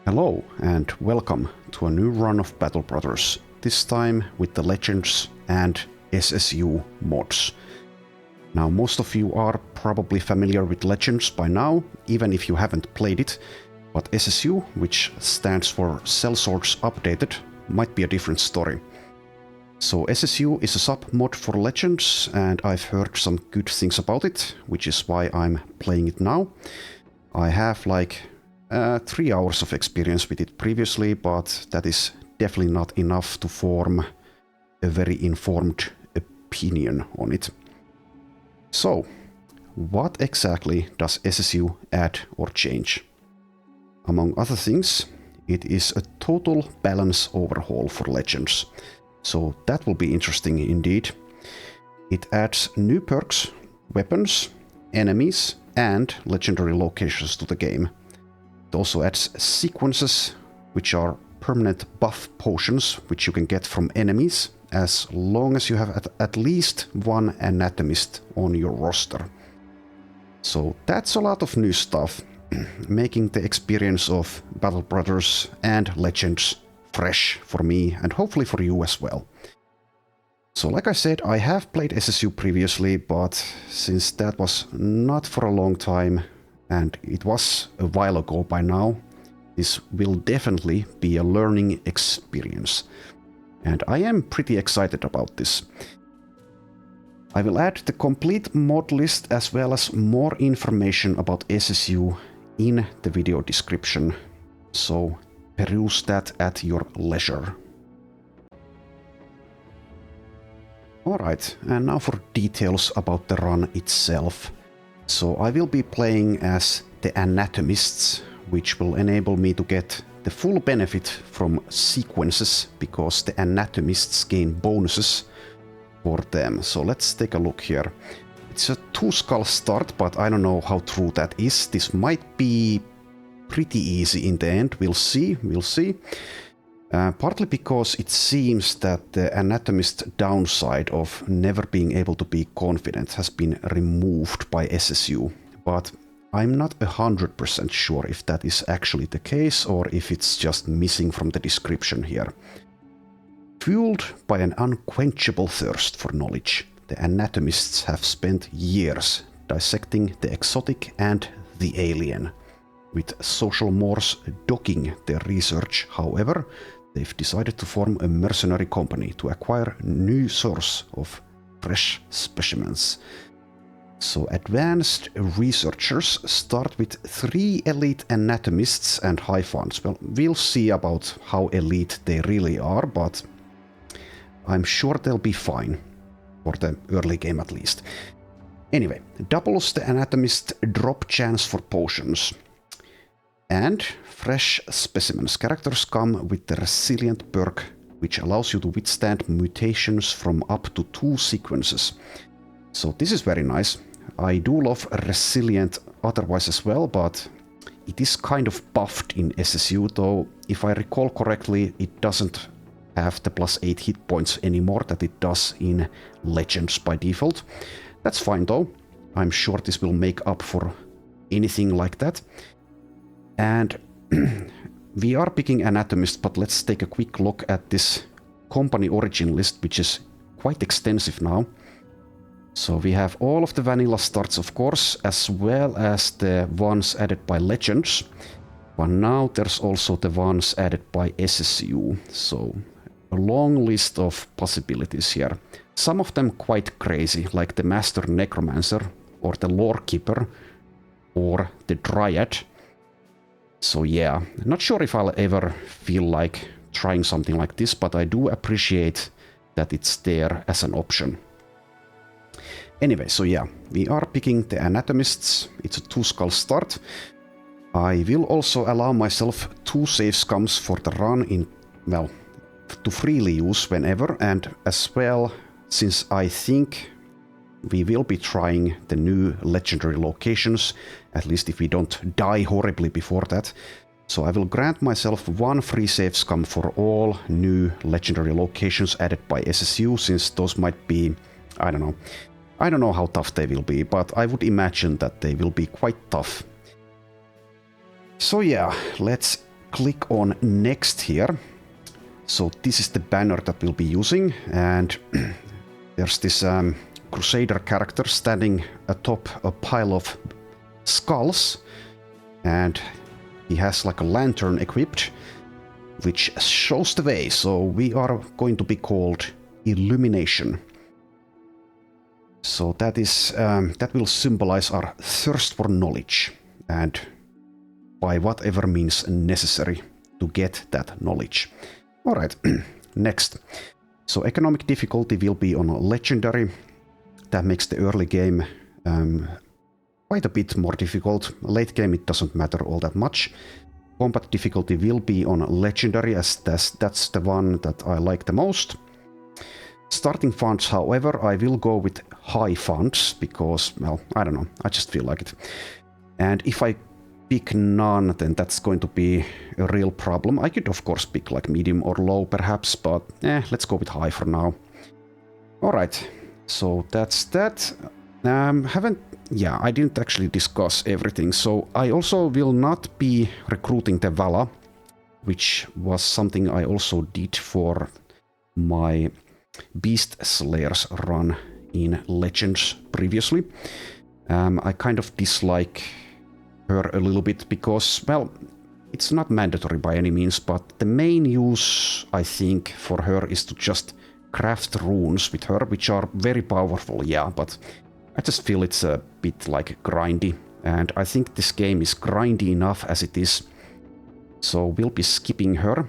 Hello and welcome to a new run of Battle Brothers, this time with the Legends and SSU mods. Now most of you are probably familiar with Legends by now, even if you haven't played it, but SSU, which stands for Sellswords Updated, might be a different story. So SSU is a submod for Legends, and I've heard some good things about it, which is why I'm playing it now. I have like 3 hours of experience with it previously, but that is definitely not enough to form a very informed opinion on it. So, what exactly does SSU add or change? Among other things, it is a total balance overhaul for Legends, so that will be interesting indeed. It adds new perks, weapons, enemies, and legendary locations to the game. It also adds sequences, which are permanent buff potions, which you can get from enemies, as long as you have at least one Anatomist on your roster. So that's a lot of new stuff, making the experience of Battle Brothers and Legends fresh for me, and hopefully for you as well. So like I said, I have played SSU previously, but since that was not for a long time, and it was a while ago by now, this will definitely be a learning experience. And I am pretty excited about this. I will add the complete mod list as well as more information about SSU in the video description, so peruse that at your leisure. Alright, and now for details about the run itself. So I will be playing as the Anatomists, which will enable me to get the full benefit from sequences, because the Anatomists gain bonuses for them. So let's take a look here. It's a 2-skull start, but I don't know how true that is. This might be pretty easy in the end. We'll see. Partly because it seems that the Anatomist downside of never being able to be confident has been removed by SSU, but I'm not 100% sure if that is actually the case or if it's just missing from the description here. Fueled by an unquenchable thirst for knowledge, the Anatomists have spent years dissecting the exotic and the alien. With social mores dogging their research, however, they've decided to form a mercenary company to acquire a new source of fresh specimens. So advanced researchers start with 3 elite Anatomists and high funds. Well, we'll see about how elite they really are, but I'm sure they'll be fine, for the early game at least. Anyway, doubles the Anatomist drop chance for potions. And fresh specimens. Characters come with the resilient perk, which allows you to withstand mutations from up to 2 sequences. So this is very nice. I do love resilient otherwise as well, but it is kind of buffed in SSU, though if I recall correctly, it doesn't have the +8 hit points anymore that it does in Legends by default. That's fine though. I'm sure this will make up for anything like that. And we are picking Anatomist, but let's take a quick look at this company origin list, which is quite extensive now. So we have all of the vanilla starts, of course, as well as the ones added by Legends. But now there's also the ones added by SSU. So a long list of possibilities here. Some of them quite crazy, like the Master Necromancer, or the Lore Keeper, or the Dryad. So yeah, not sure if I'll ever feel like trying something like this, but I do appreciate that it's there as an option. Anyway, so yeah, we are picking the Anatomists. It's a 2-skull start. I will also allow myself 2 Save Scums for the run to freely use whenever, and as well, since I think we will be trying the new legendary locations, at least if we don't die horribly before that. So I will grant myself 1 free Save Scum for all new legendary locations added by SSU, since those might be, I don't know how tough they will be, but I would imagine that they will be quite tough. So yeah, let's click on next here. So this is the banner that we'll be using, and there's this Crusader character standing atop a pile of skulls, and he has like a lantern equipped, which shows the way. So we are going to be called Illumination. So that is that will symbolize our thirst for knowledge, and by whatever means necessary to get that knowledge. Alright, next. So economic difficulty will be on a legendary. That makes the early game quite a bit more difficult. Late game it doesn't matter all that much. Combat difficulty will be on legendary, as that's the one that I like the most. Starting funds, however, I will go with high funds because, well, I don't know, I just feel like it. And if I pick none, then that's going to be a real problem. I could of course pick like medium or low perhaps, but let's go with high for now. Alright, so that's that. I didn't actually discuss everything, so I also will not be recruiting the Vala, which was something I also did for my Beast Slayers run in Legends previously. I kind of dislike her a little bit because, well, it's not mandatory by any means, but the main use, I think, for her is to just craft runes with her, which are very powerful, yeah, but I just feel it's a bit like grindy, and I think this game is grindy enough as it is, so we'll be skipping her,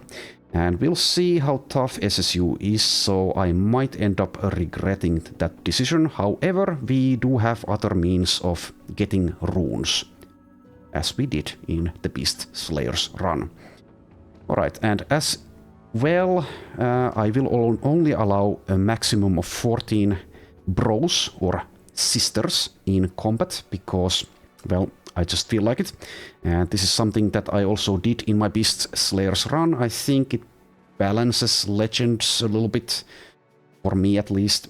and we'll see how tough SSU is, so I might end up regretting that decision. However, we do have other means of getting runes, as we did in the Beast Slayers run. Alright, and as well, I will only allow a maximum of 14 bros or sisters in combat because, well, I just feel like it. And this is something that I also did in my Beast Slayers run. I think it balances Legends a little bit, for me at least.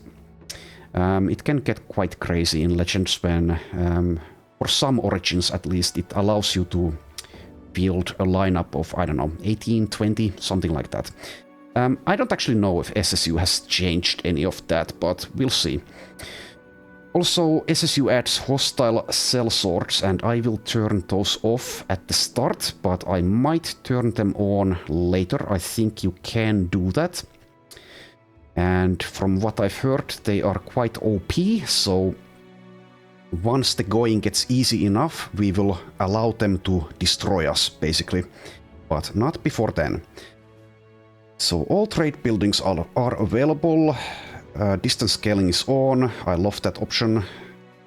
It can get quite crazy in Legends when, for some origins at least, it allows you to build a lineup of, I don't know, 18, 20, something like that. I don't actually know if SSU has changed any of that, but we'll see. Also, SSU adds hostile sellswords, and I will turn those off at the start, but I might turn them on later. I think you can do that. And from what I've heard, they are quite OP, so once the going gets easy enough, we will allow them to destroy us, basically. But not before then. So all trade buildings are available. Distance scaling is on. I love that option.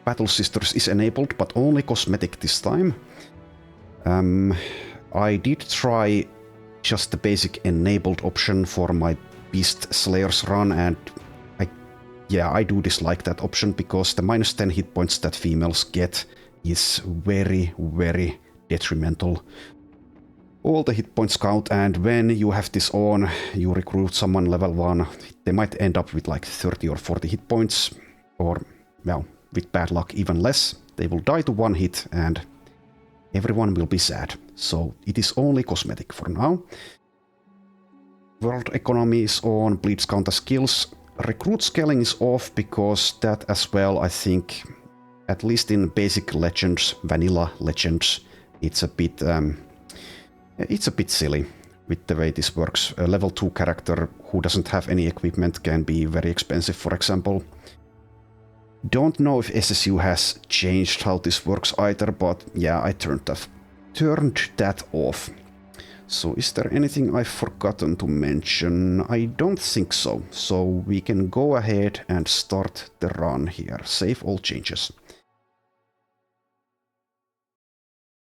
Battle Sisters is enabled, but only cosmetic this time. I did try just the basic enabled option for my Beast Slayers run, and I do dislike that option because the minus 10 hit points that females get is very, very detrimental. All the hit points count, and when you have this on, you recruit someone level 1, they might end up with like 30 or 40 hit points, or, well, with bad luck even less. They will die to one hit, and everyone will be sad. So it is only cosmetic for now. World economy is on, bleeds count as skills. Recruit scaling is off because that as well, I think, at least in basic Legends, vanilla Legends, it's a bit silly with the way this works. A level 2 character who doesn't have any equipment can be very expensive, for example. Don't know if SSU has changed how this works either, but yeah, I turned that off. So is there anything I've forgotten to mention? I don't think so. So we can go ahead and start the run here. Save all changes.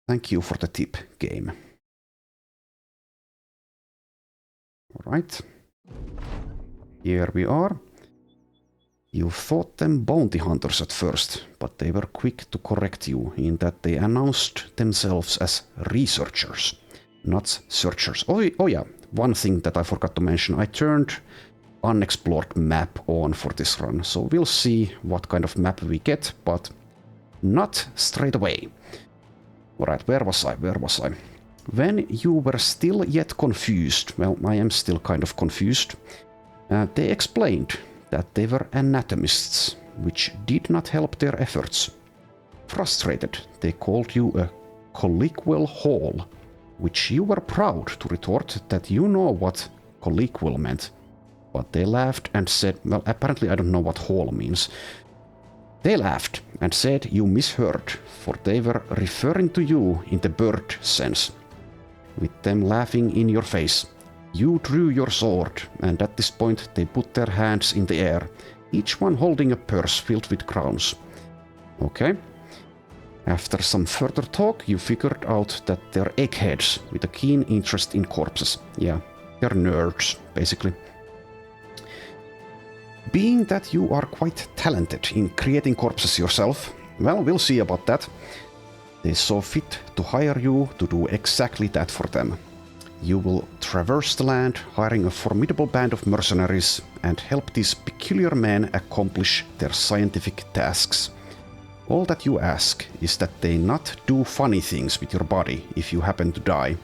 Thank you for the tip, game. Alright. Here we are. You thought them bounty hunters at first, but they were quick to correct you in that they announced themselves as researchers, not searchers. Oh yeah, one thing that I forgot to mention, I turned unexplored map on for this run, so we'll see what kind of map we get, but not straight away. Alright, where was I? When you were still yet confused, well, I am still kind of confused, they explained that they were anatomists, which did not help their efforts. Frustrated, they called you a colloquial hall, which you were proud to retort that you know what colloquial meant. But they laughed and said, well, apparently I don't know what hall means. They laughed and said you misheard, for they were referring to you in the bird sense. With them laughing in your face, you drew your sword, and at this point they put their hands in the air, each one holding a purse filled with crowns. Okay. After some further talk, you figured out that they're eggheads with a keen interest in corpses. Yeah, they're nerds, basically. Being that you are quite talented in creating corpses yourself, well, we'll see about that. They saw fit to hire you to do exactly that for them. You will traverse the land, hiring a formidable band of mercenaries, and help these peculiar men accomplish their scientific tasks. All that you ask is that they not do funny things with your body if you happen to die.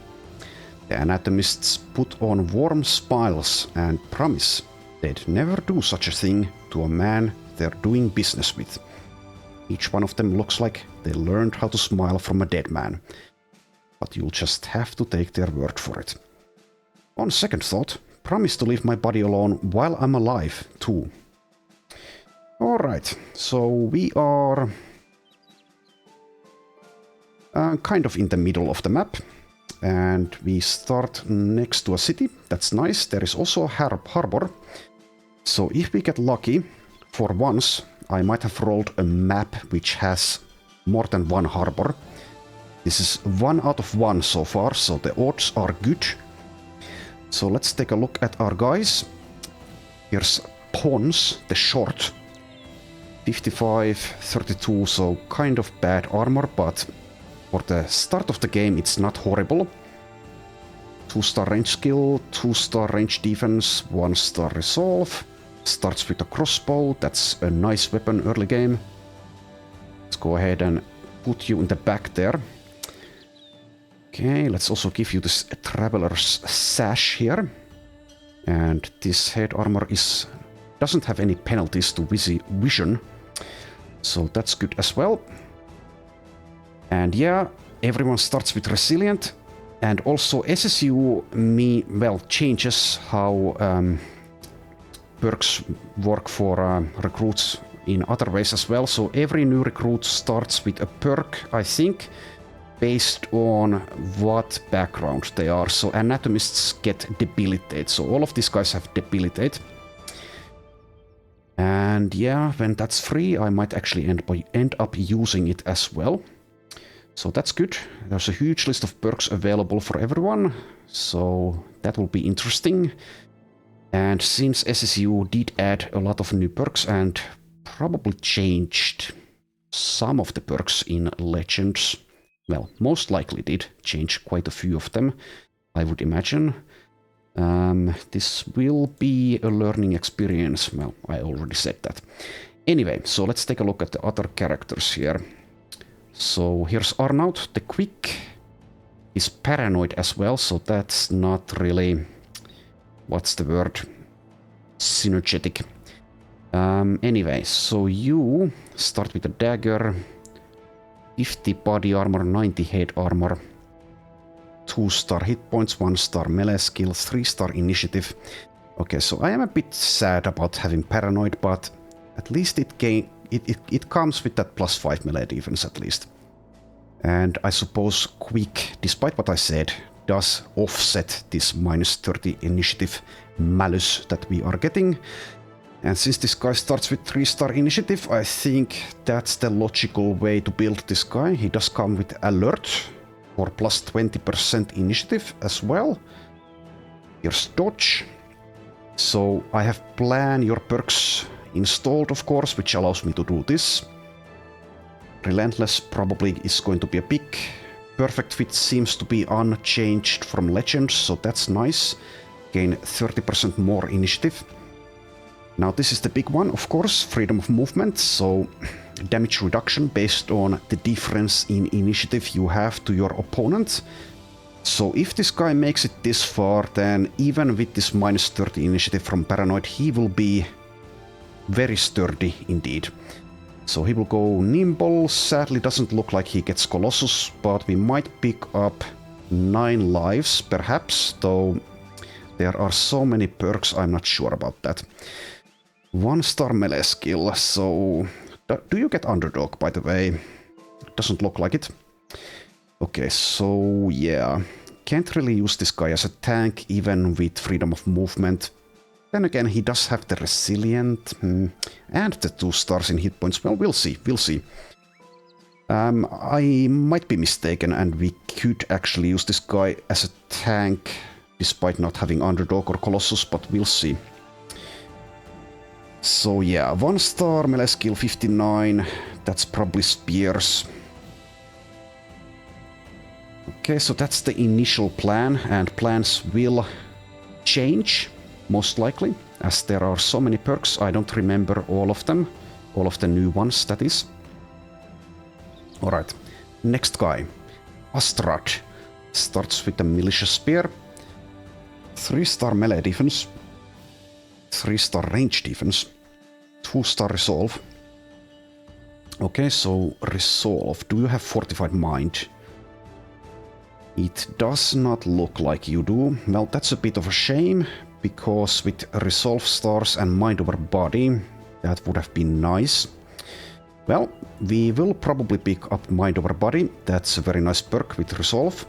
The anatomists put on warm smiles and promise they'd never do such a thing to a man they're doing business with. Each one of them looks like they learned how to smile from a dead man. But you'll just have to take their word for it. On second thought, promise to leave my body alone while I'm alive, too. Alright, so we are kind of in the middle of the map. And we start next to a city. That's nice. There is also a harbor. So if we get lucky, for once, I might have rolled a map which has more than one harbor. This is 1 out of 1 so far, so the odds are good. So let's take a look at our guys. Here's Pons, the short. 55, 32, so kind of bad armor, but for the start of the game it's not horrible. 2-star range skill, 2-star range defense, 1-star resolve. Starts with a crossbow, that's a nice weapon early game. Let's go ahead and put you in the back there. Okay, let's also give you this traveler's sash here. And this head armor doesn't have any penalties to vision. So that's good as well. And yeah, everyone starts with resilient. And also SSU changes how perks work for recruits in other ways as well. So every new recruit starts with a perk, I think, based on what background they are. So anatomists get debilitate. So all of these guys have debilitate. And yeah, when that's free, I might actually end up using it as well. So that's good. There's a huge list of perks available for everyone. So that will be interesting. And since SSU did add a lot of new perks and probably changed some of the perks in Legends, well, most likely did change quite a few of them, I would imagine. This will be a learning experience. Well, I already said that. Anyway, so let's take a look at the other characters here. So here's Arnaud, the quick. He's paranoid as well, so that's not really... what's the word? Synergetic. Anyway, so you start with a dagger, 50 body armor, 90 head armor, 2-star hit points, 1-star melee skill, 3-star initiative. Okay, so I am a bit sad about having paranoid, but at least it comes with that +5 melee defense at least. And I suppose quick, despite what I said, does offset this -30 initiative malus that we are getting. And since this guy starts with 3-star initiative, I think that's the logical way to build this guy. He does come with alert for +20% initiative as well. Here's dodge. So I have plan your perks installed, of course, which allows me to do this. Relentless probably is going to be a pick. Perfect fit seems to be unchanged from Legends, so that's nice. Gain 30% more initiative. Now this is the big one, of course, freedom of movement, so damage reduction based on the difference in initiative you have to your opponent. So if this guy makes it this far, then even with this minus 30 initiative from Paranoid, he will be very sturdy indeed. So he will go Nimble. Sadly doesn't look like he gets Colossus, but we might pick up 9 lives perhaps, though there are so many perks I'm not sure about that. 1-star melee skill, so do you get Underdog by the way? Doesn't look like it. Okay, so yeah, can't really use this guy as a tank even with freedom of movement. Then again, he does have the Resilient and the 2 stars in hit points. Well, we'll see, we'll see. I might be mistaken and we could actually use this guy as a tank despite not having Underdog or Colossus, but we'll see. So yeah, 1-star melee skill 59, that's probably Spears. Okay, so that's the initial plan, and plans will change, most likely, as there are so many perks. I don't remember all of them, all of the new ones, that is. Alright, next guy, Astrad, starts with the Militia Spear, 3-star melee defense, 3-star range defense, 2-star resolve. Okay, so resolve, do you have Fortified Mind? It does not look like you do. Well, that's a bit of a shame, because with Resolve Stars and Mind over Body, that would have been nice. Well, we will probably pick up Mind over Body. That's a very nice perk with Resolve.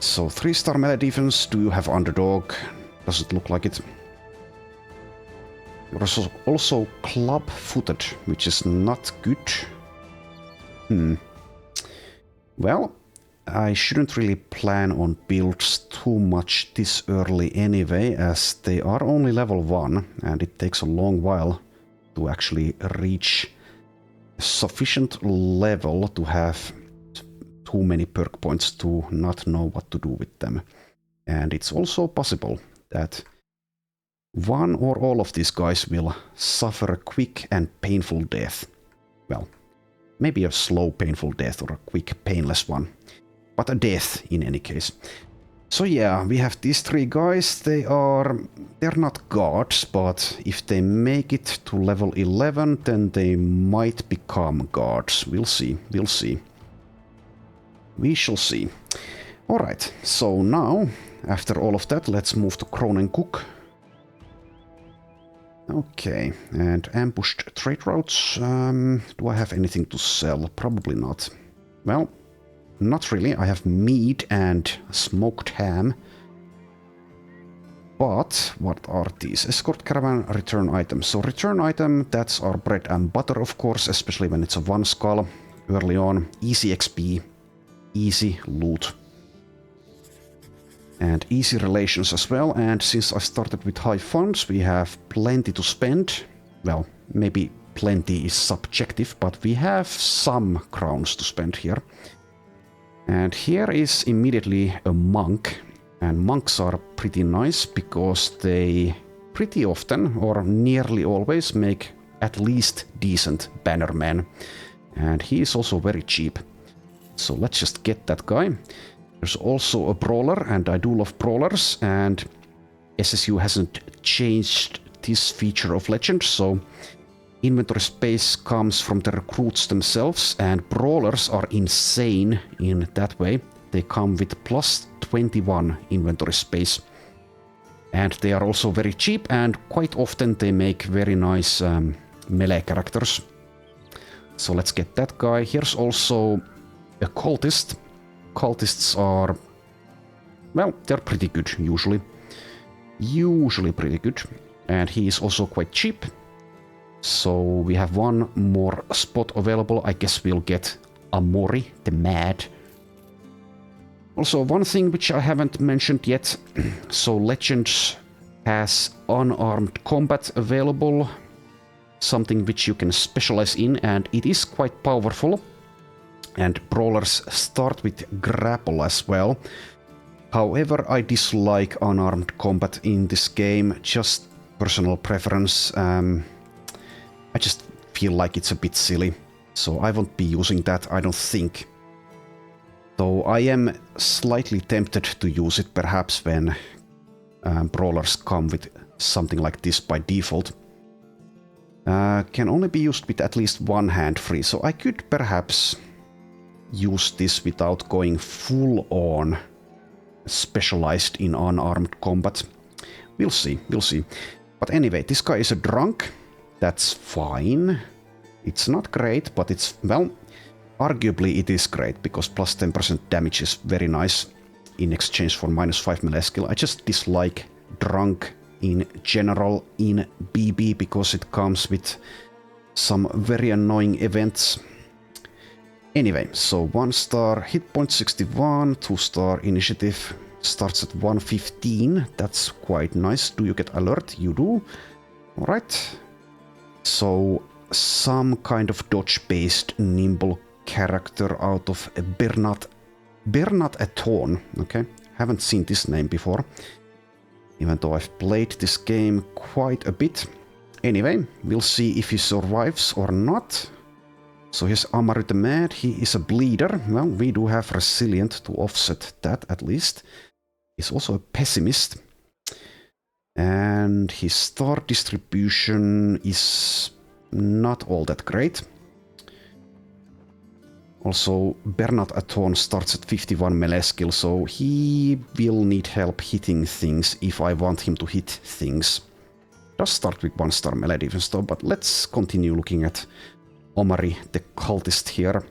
So 3-star melee defense, do you have Underdog? Doesn't look like it. You're also club-footed, which is not good. Well, I shouldn't really plan on builds too much this early anyway, as they are only level 1 and it takes a long while to actually reach a sufficient level to have too many perk points to not know what to do with them. And it's also possible that one or all of these guys will suffer a quick and painful death. Well, maybe a slow painful death or a quick painless one. But a death in any case. So yeah, we have these 3 guys. They're not guards, but if they make it to level 11, then they might become guards. We'll see, we'll see. We shall see. Alright, so now, after all of that, let's move to Kronencook. Okay, and ambushed trade routes. Do I have anything to sell? Probably not. Well, not really. I have meat and smoked ham. But what are these? Escort caravan, return item. So return item, that's our bread and butter, of course, especially when it's a 1 skull early on. Easy XP, easy loot. And easy relations as well. And since I started with high funds, we have plenty to spend. Well, maybe plenty is subjective, but we have some crowns to spend here. And here is immediately a monk, and monks are pretty nice because they pretty often, or nearly always, make at least decent bannermen. And he is also very cheap. So let's just get that guy. There's also a brawler, and I do love brawlers, and SSU hasn't changed this feature of Legends, so inventory space comes from the recruits themselves, and brawlers are insane in that way. They come with plus 21 inventory space. And they are also very cheap, and quite often they make very nice melee characters. So let's get that guy. Here's also a cultist. Cultists are, well, they're pretty good usually. Usually pretty good. And he is also quite cheap. So we have one more spot available. I guess we'll get Amori, the Mad. Also, one thing which I haven't mentioned yet. So Legends has unarmed combat available. Something which you can specialize in, and it is quite powerful. And brawlers start with grapple as well. However, I dislike unarmed combat in this game. Just personal preference. I just feel like it's a bit silly. So I won't be using that, I don't think. Though I am slightly tempted to use it perhaps when brawlers come with something like this by default. Can only be used with at least one hand free, so I could perhaps use this without going full on specialized in unarmed combat. We'll see, we'll see. But anyway, this guy is a drunk. That's fine. It's not great, but it's, well, arguably it is great, because plus 10% damage is very nice in exchange for -5 melee skill. I just dislike drunk in general in BB, because it comes with some very annoying events. Anyway, so 1 star hit point 61, 2 star initiative starts at 115. That's quite nice. Do you get alert? You do. Alright. So some kind of dodge-based nimble character out of Bernat Aton. Okay, haven't seen this name before, even though I've played this game quite a bit. Anyway, we'll see if he survives or not. So here's Amaru the Mad. He is a bleeder. Well, we do have Resilient to offset that at least. He's also a pessimist. And his star distribution is not all that great. Also, Bernat Aton starts at 51 melee skill, so he will need help hitting things if I want him to hit things. Does start with 1 star melee defense though, but let's continue looking at Omari, the cultist here.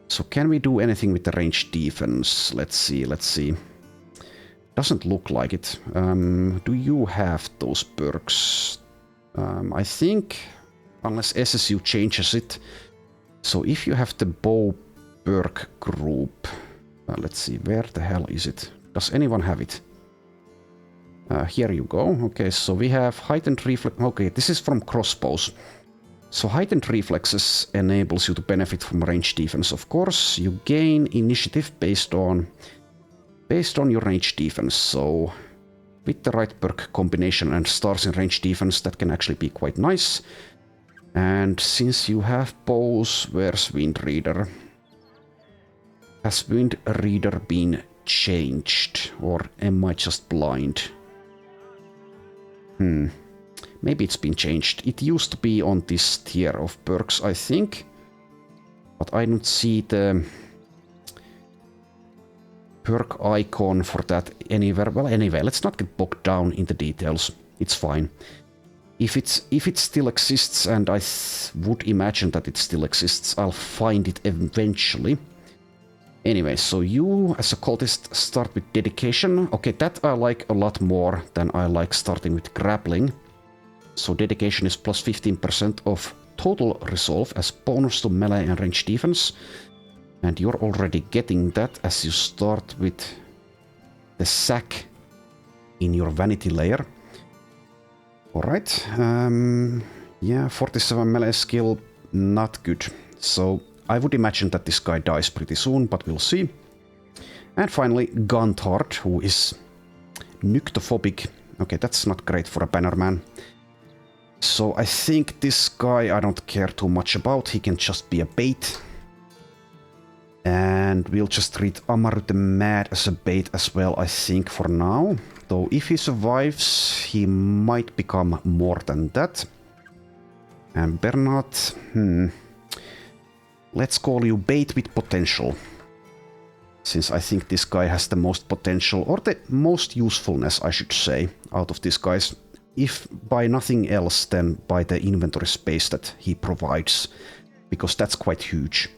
So can we do anything with the range defense? Let's see, let's see. Doesn't look like it. Do you have those perks? I think, unless SSU changes it. So if you have the bow perk group, let's see, where the hell is it? Does anyone have it? Here you go. Okay, so we have heightened reflex. Okay, this is from crossbows. So heightened reflexes enables you to benefit from range defense. Of course, you gain initiative based on your range defense. So with the right perk combination and stars in range defense, that can actually be quite nice. And since you have bows, where's Wind Reader? Has Wind Reader been changed? Or am I just blind? Maybe it's been changed. It used to be on this tier of perks, I think. But I don't see the perk icon for that anywhere. Well, anyway, let's not get bogged down in the details. It's fine. If it still exists, and I would imagine that it still exists, I'll find it eventually. Anyway, so you as a cultist start with dedication. Okay, that I like a lot more than I like starting with grappling. So dedication is plus 15% of total resolve as bonus to melee and range defense. And you're already getting that as you start with the sack in your vanity layer. Alright, yeah, 47 melee skill, not good. So I would imagine that this guy dies pretty soon, but we'll see. And finally, Guntard, who is nyctophobic. Okay, that's not great for a bannerman. So I think this guy I don't care too much about, he can just be a bait. And we'll just treat Amaru the Mad as a bait as well, I think, for now. Though if he survives, he might become more than that. And Bernat, let's call you bait with potential. Since I think this guy has the most potential, or the most usefulness, I should say, out of these guys. If by nothing else, then by the inventory space that he provides. Because that's quite huge.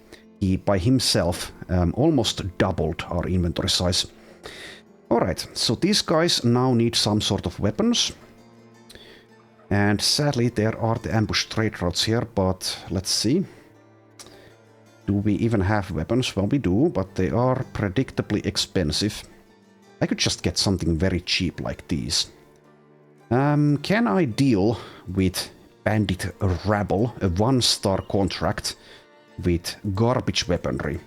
He, by himself, almost doubled our inventory size. Alright, so these guys now need some sort of weapons. And sadly, there are the ambush trade routes here, but let's see. Do we even have weapons? Well, we do, but they are predictably expensive. I could just get something very cheap like these. Can I deal with Bandit Rabble, a 1-star contract, with garbage weaponry?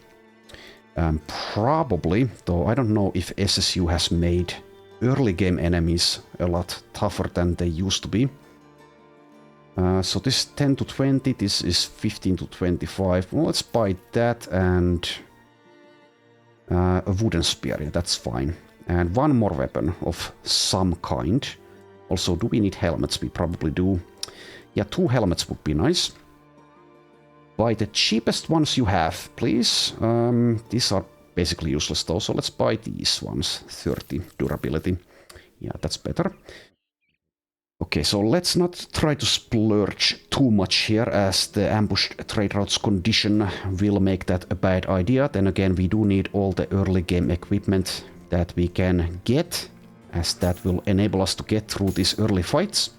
Probably, though I don't know if SSU has made early game enemies a lot tougher than they used to be. So this is 10 to 20, this is 15 to 25. Well, let's buy that, and A wooden spear, yeah, that's fine. And one more weapon of some kind. Also, do we need helmets? We probably do. Yeah, 2 helmets would be nice. Buy the cheapest ones you have, please. These are basically useless though, so let's buy these ones. 30 durability. Yeah, that's better. Okay, so let's not try to splurge too much here, as the ambushed trade routes condition will make that a bad idea. Then again, we do need all the early game equipment that we can get, as that will enable us to get through these early fights.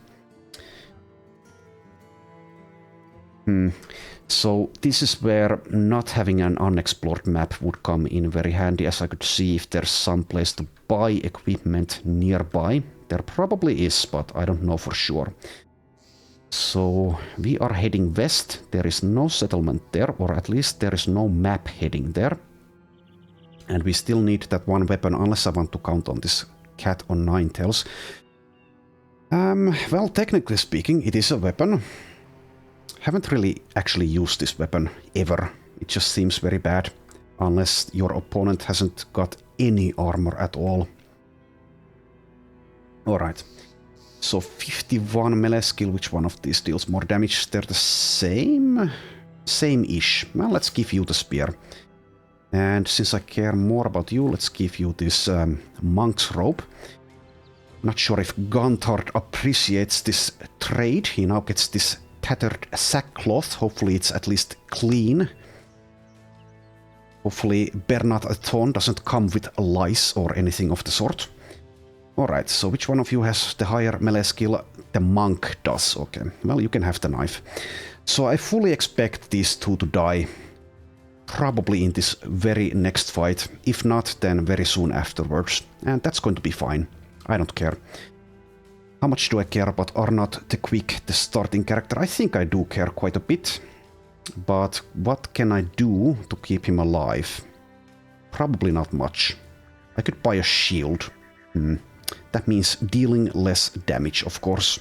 So this is where not having an unexplored map would come in very handy, as I could see if there's some place to buy equipment nearby. There probably is, but I don't know for sure. So we are heading west. There is no settlement there, or at least there is no map heading there. And we still need that one weapon, unless I want to count on this cat on 9 tails. Well, technically speaking, it is a weapon. Haven't really actually used this weapon ever. It just seems very bad, unless your opponent hasn't got any armor at all. Alright, so 51 melee skill, which one of these deals more damage? They're the same? Same-ish. Well, let's give you the spear. And since I care more about you, let's give you this monk's robe. Not sure if Guntard appreciates this trade. He now gets this tattered sackcloth. Hopefully it's at least clean. Hopefully Bernard-Aton doesn't come with lice or anything of the sort. Alright, so which one of you has the higher melee skill? The monk does. Okay, well, you can have the knife. So I fully expect these two to die. Probably in this very next fight. If not, then very soon afterwards. And that's going to be fine. I don't care. How much do I care about Arnott the Quick, the starting character? I think I do care quite a bit. But what can I do to keep him alive? Probably not much. I could buy a shield. That means dealing less damage, of course.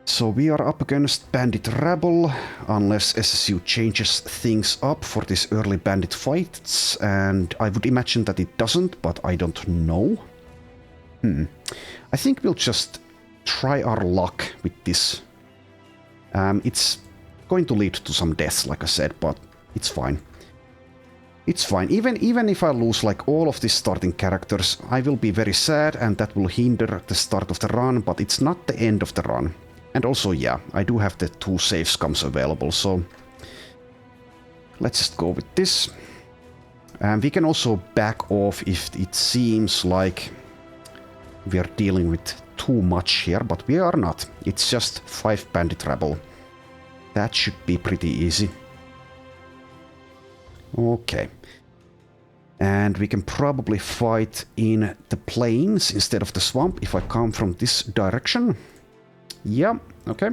So we are up against Bandit Rabble, unless SSU changes things up for these early bandit fights, and I would imagine that it doesn't, but I don't know. I think we'll just try our luck with this. It's going to lead to some deaths, like I said, but it's fine. It's fine. Even if I lose like all of these starting characters, I will be very sad, and that will hinder the start of the run, but it's not the end of the run. And also, yeah, I do have the 2 Save Scums available, so let's just go with this. We can also back off if it seems like we are dealing with too much here, but we are not. It's just 5 Bandit Rabble. That should be pretty easy. Okay. And we can probably fight in the plains instead of the swamp if I come from this direction. Yeah, okay.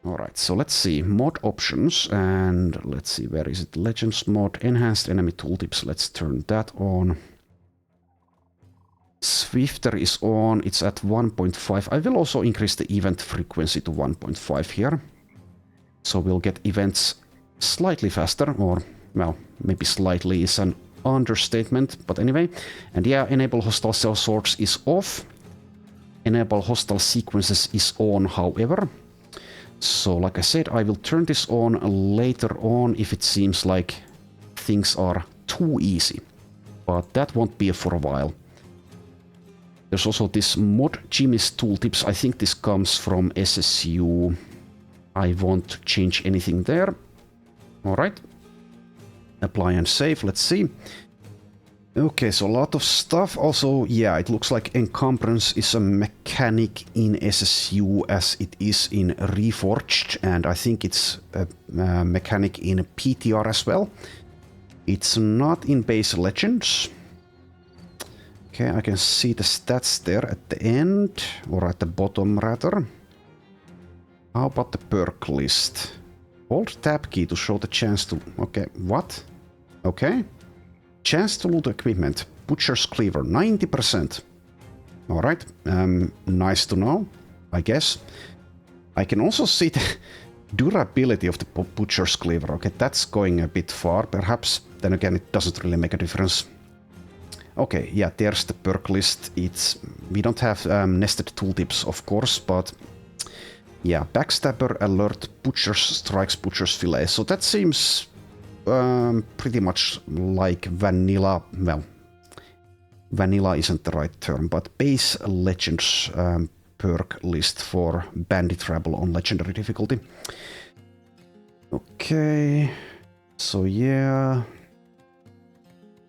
Alright, so let's see. Mod options, and let's see, where is it? Legends mod, enhanced enemy tooltips. Let's turn that on. Swifter is on, it's at 1.5. I will also increase the event frequency to 1.5 here. So we'll get events slightly faster, or, well, maybe slightly is an understatement, but anyway. And yeah, enable hostile sellswords is off. Enable hostile sequences is on, however. So, like I said, I will turn this on later on if it seems like things are too easy. But that won't be for a while. There's also this mod Jimmy's tooltips. I think this comes from SSU. I won't change anything there. Alright. Apply and save, let's see. Okay, so a lot of stuff. Also, yeah, it looks like encumbrance is a mechanic in SSU as it is in Reforged, and I think it's a mechanic in PTR as well. It's not in base Legends. Okay, I can see the stats there at the end, or at the bottom rather. How about the perk list? Hold tab key to show the chance to... Okay, what? Okay. Chance to loot equipment. Butcher's Cleaver, 90%. Alright, nice to know, I guess. I can also see Durability of the Butcher's Cleaver. Okay, that's going a bit far. Perhaps, then again, it doesn't really make a difference. Okay, yeah, there's the perk list. We don't have nested tooltips, of course, but yeah, Backstabber, Alert, Butcher's Strikes, Butcher's Fillet. So that seems pretty much like vanilla. Well, vanilla isn't the right term, but base Legends perk list for Bandit Rabble on Legendary difficulty. Okay, so yeah.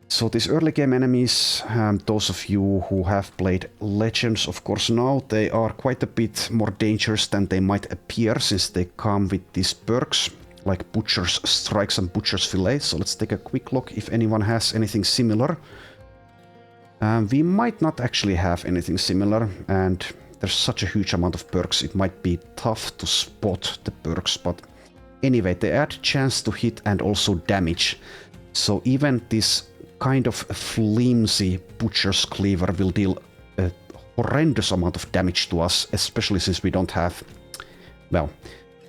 So these early game enemies, those of you who have played Legends, of course know, they are quite a bit more dangerous than they might appear since they come with these perks, like Butcher's Strikes and Butcher's Fillet. So let's take a quick look if anyone has anything similar. We might not actually have anything similar, and there's such a huge amount of perks, it might be tough to spot the perks, but anyway, they add chance to hit and also damage. So even this kind of flimsy Butcher's Cleaver will deal a horrendous amount of damage to us, especially since we don't have... Well,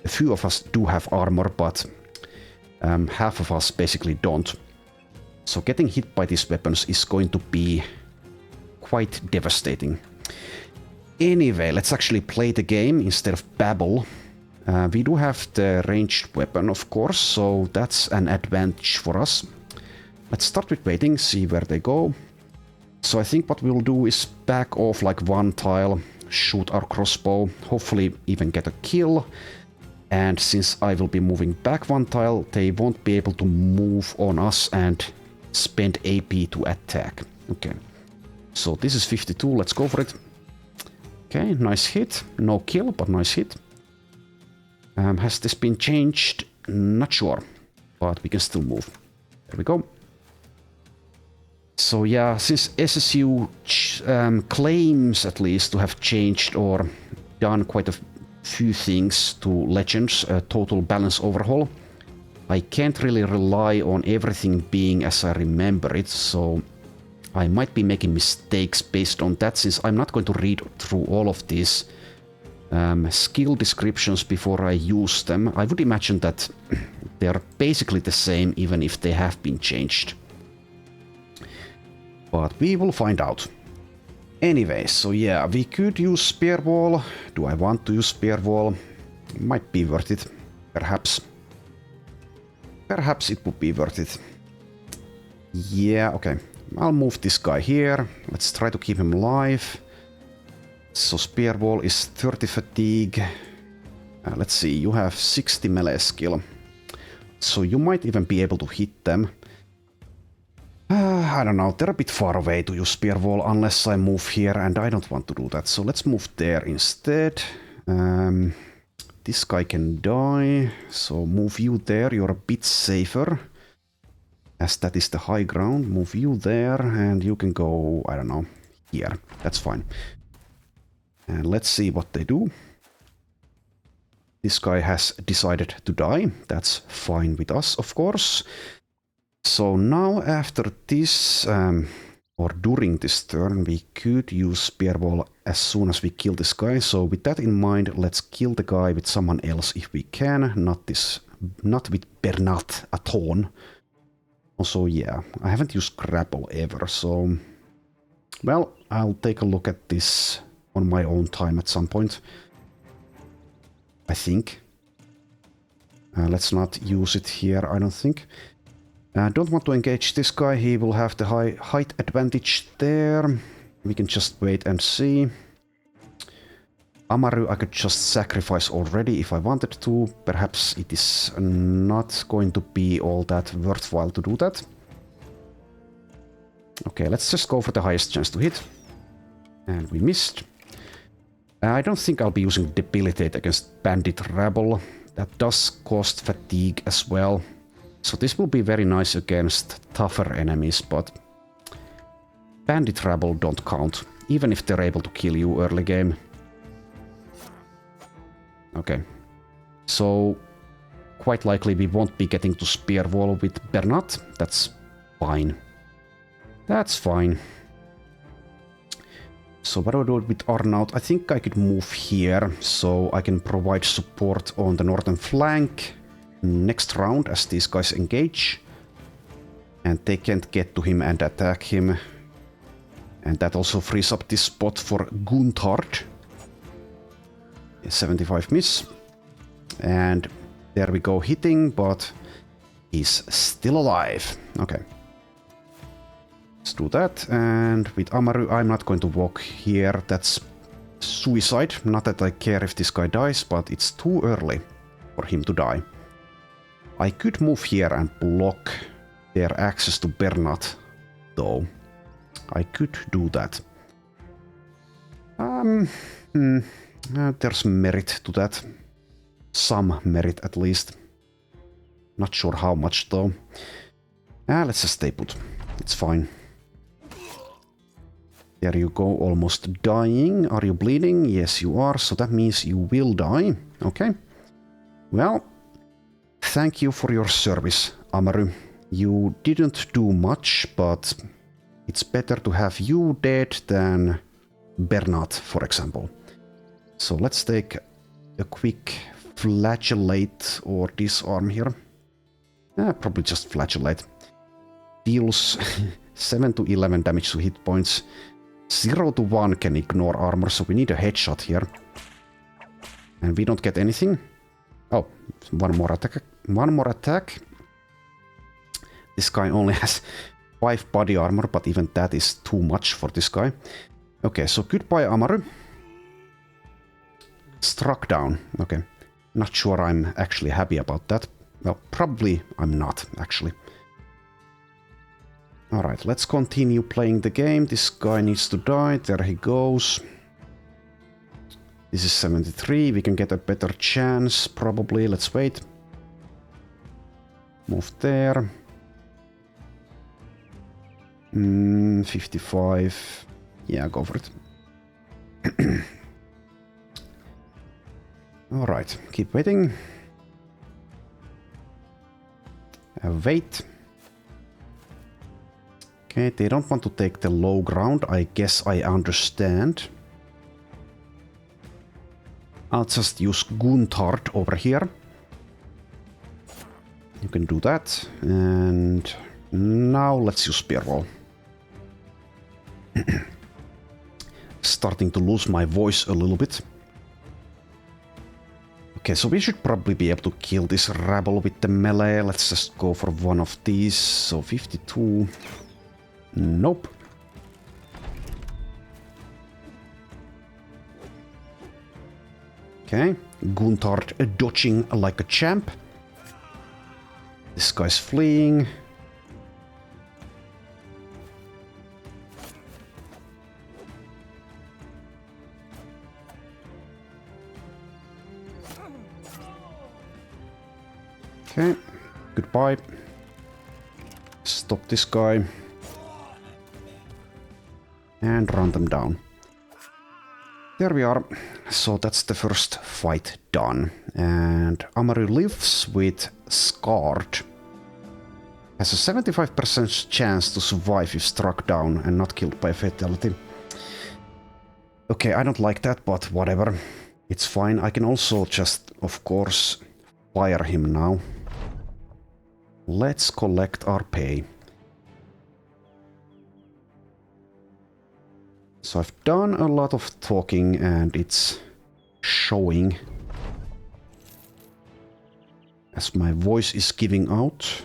a few of us do have armor, but half of us basically don't. So getting hit by these weapons is going to be quite devastating. Anyway, let's actually play the game instead of babble. We do have the ranged weapon, of course, so that's an advantage for us. Let's start with waiting, see where they go. So I think what we'll do is back off like one tile, shoot our crossbow, hopefully even get a kill. And since I will be moving back one tile, they won't be able to move on us and spend AP to attack. Okay, so this is 52, let's go for it. Okay, nice hit. No kill, but nice hit. Has this been changed? Not sure, but we can still move. There we go. So yeah, since SSU claims at least to have changed or done quite a few things to Legends, a total balance overhaul, I can't really rely on everything being as I remember it, so I might be making mistakes based on that, since I'm not going to read through all of these skill descriptions before I use them. I would imagine that they're basically the same even if they have been changed. But we will find out. Anyway, so yeah, we could use Spear Wall. Do I want to use Spear Wall? Might be worth it. Perhaps. Perhaps it would be worth it. Yeah, okay. I'll move this guy here. Let's try to keep him alive. So Spear Wall is 30 fatigue. Let's see, you have 60 melee skill. So you might even be able to hit them. I don't know, they're a bit far away to use Spear Wall unless I move here, and I don't want to do that. So let's move there instead. This guy can die, so move you there, you're a bit safer. As that is the high ground, move you there, and you can go, I don't know, here. That's fine. And let's see what they do. This guy has decided to die. That's fine with us, of course. So now after this, or during this turn, we could use Spear Wall as soon as we kill this guy. So with that in mind, let's kill the guy with someone else if we can. Not with Bernat Aton. Also, yeah, I haven't used grapple ever, so... Well, I'll take a look at this on my own time at some point. I think. Let's not use it here, I don't think. Don't want to engage this guy, he will have the height advantage there. We can just wait and see. Amaru I could just sacrifice already if I wanted to. Perhaps it is not going to be all that worthwhile to do that. Okay, let's just go for the highest chance to hit. And we missed. I don't think I'll be using Debilitate against Bandit Rabble. That does cost fatigue as well. So this will be very nice against tougher enemies, but Bandit Rabble don't count, even if they're able to kill you early game. Okay, so quite likely we won't be getting to Spear Wall with Bernat. That's fine. That's fine. So what do I do with Arnaut? I think I could move here, so I can provide support on the northern flank next round as these guys engage. And they can't get to him and attack him. And that also frees up this spot for Gunthard. 75 miss. And there we go, hitting, but he's still alive. Okay. Let's do that. And with Amaru, I'm not going to walk here. That's suicide. Not that I care if this guy dies, but it's too early for him to die. I could move here and block their access to Bernat, though. I could do that. There's merit to that. Some merit, at least. Not sure how much, though. Let's just stay put. It's fine. There you go, almost dying. Are you bleeding? Yes, you are, so that means you will die. Okay. Well, thank you for your service, Amaru. You didn't do much, but it's better to have you dead than Bernat, for example. So let's take a quick flagellate or disarm here. Probably just flagellate. Deals 7 to 11 damage to hit points. 0 to 1 can ignore armor, so we need a headshot here. And we don't get anything. Oh, one more attack. One more attack. This guy only has 5 body armor, but even that is too much for this guy. Okay, so goodbye, Amaru. Struck down. Okay. Not sure I'm actually happy about that. Well, probably I'm not, actually. Alright, let's continue playing the game. This guy needs to die. There he goes. This is 73. We can get a better chance, probably. Let's wait. Move there. 55. Yeah, go for it. Alright, keep waiting. Wait. Okay, they don't want to take the low ground. I guess I understand. I'll just use Gunthard over here. You can do that. And now let's use Spear Roll. Starting to lose my voice a little bit. Okay, so we should probably be able to kill this rabble with the melee. Let's just go for one of these. So 52. Nope. Okay, Gunthard dodging like a champ. This guy's fleeing. Okay, goodbye. Stop this guy. And run them down. There we are. So that's the first fight done. And Amaru lives with Scarred. Has a 75% chance to survive if struck down and not killed by fatality. Okay, I don't like that, but whatever. It's fine. I can also just, of course, fire him now. Let's collect our pay. So I've done a lot of talking and it's showing as my voice is giving out.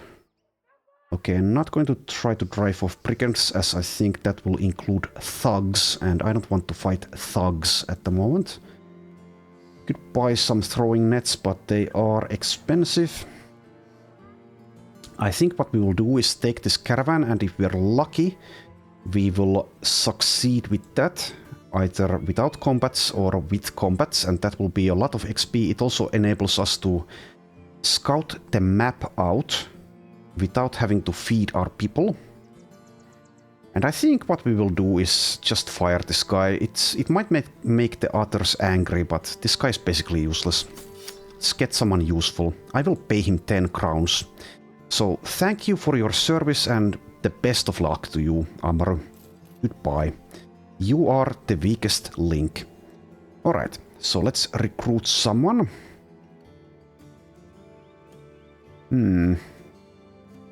Okay, I'm not going to try to drive off brigands as I think that will include thugs and I don't want to fight thugs at the moment. Could buy some throwing nets, but they are expensive. I think what we will do is take this caravan and if we're lucky, we will succeed with that, either without combats or with combats, and that will be a lot of XP. It also enables us to scout the map out without having to feed our people. And I think what we will do is just fire this guy. It might make the others angry, but this guy is basically useless. Let's get someone useful. I will pay him 10 crowns. So thank you for your service and the best of luck to you, Amaru. Goodbye. You are the weakest link. Alright, so let's recruit someone.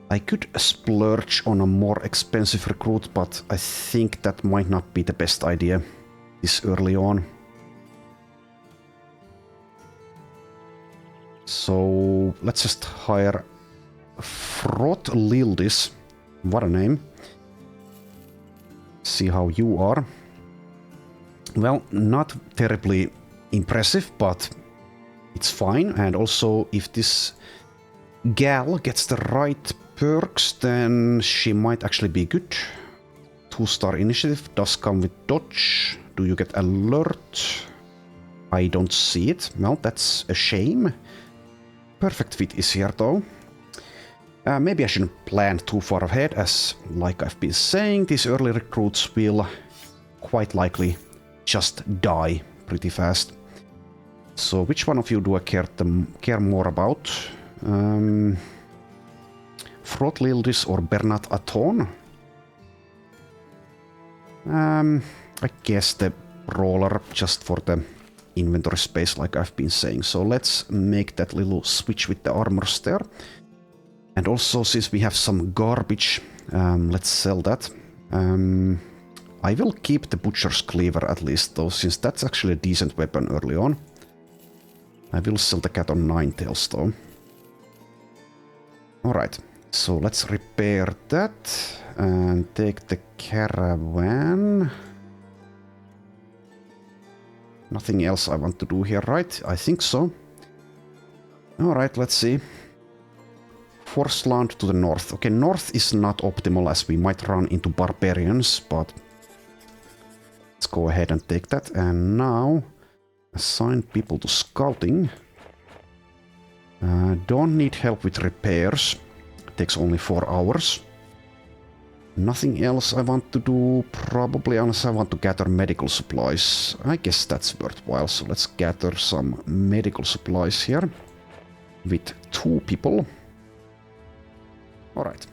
I could splurge on a more expensive recruit, but I think that might not be the best idea this early on. So let's just hire Frot Lildis. What a name. See how you are. Well, not terribly impressive, but it's fine. And also, if this gal gets the right perks, then she might actually be good. 2-star initiative does come with dodge. Do you get alert? I don't see it. Well, that's a shame. Perfect fit is here though. Maybe I shouldn't plan too far ahead, as like I've been saying, these early recruits will quite likely just die pretty fast. So which one of you do I care more about? Frot Lildis or Bernat Aton? I guess the brawler, just for the inventory space, like I've been saying. So let's make that little switch with the armors there. And also, since we have some garbage, let's sell that. I will keep the Butcher's Cleaver at least, though, since that's actually a decent weapon early on. I will sell the Cat on Nine Tails, though. Alright, so let's repair that and take the caravan. Nothing else I want to do here, right? I think so. Alright, let's see. Forest to the north. Okay, north is not optimal, as we might run into barbarians, but let's go ahead and take that. And now assign people to scouting. Don't need help with repairs. Takes only 4 hours. Nothing else I want to do, probably, unless I want to gather medical supplies. I guess that's worthwhile, so let's gather some medical supplies here with 2 people. Alright.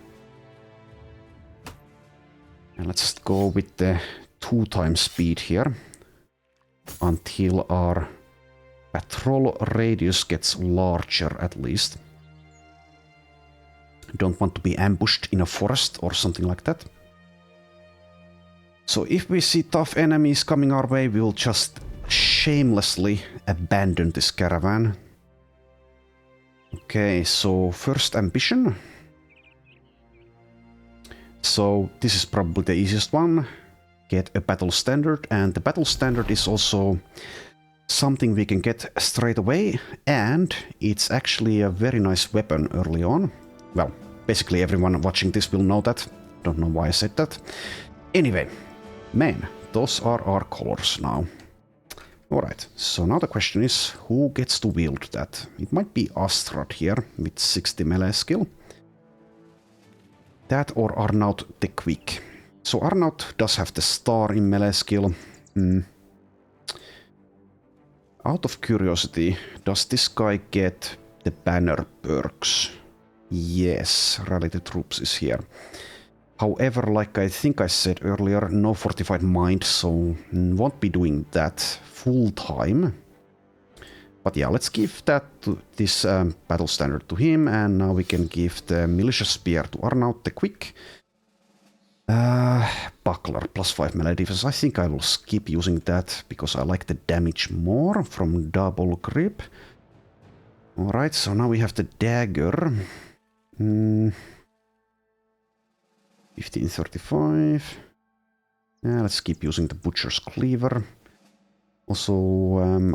And let's just go with the 2 times speed here until our patrol radius gets larger at least. Don't want to be ambushed in a forest or something like that. So if we see tough enemies coming our way, we'll just shamelessly abandon this caravan. Okay, so first ambition. So this is probably the easiest one. Get a battle standard, and the battle standard is also something we can get straight away, and it's actually a very nice weapon early on. Well, basically everyone watching this will know that. Don't know why I said that. Anyway, man, those are our colors now. Alright, so now the question is, who gets to wield that? It might be Astrad here with 60 melee skill. That or Arnaut the Quick. So Arnaut does have the star in melee skill. Out of curiosity, does this guy get the banner perks? Yes, Rally the Troops is here. However, like I think I said earlier, no Fortified Mind, so won't be doing that full time. But yeah, let's give that to this battle standard to him, and now we can give the Militia Spear to Arnaut the Quick. Buckler, +5 melee defense. I think I will skip using that, because I like the damage more from double grip. Alright, so now we have the dagger. 1535. Yeah, let's keep using the Butcher's Cleaver. Also,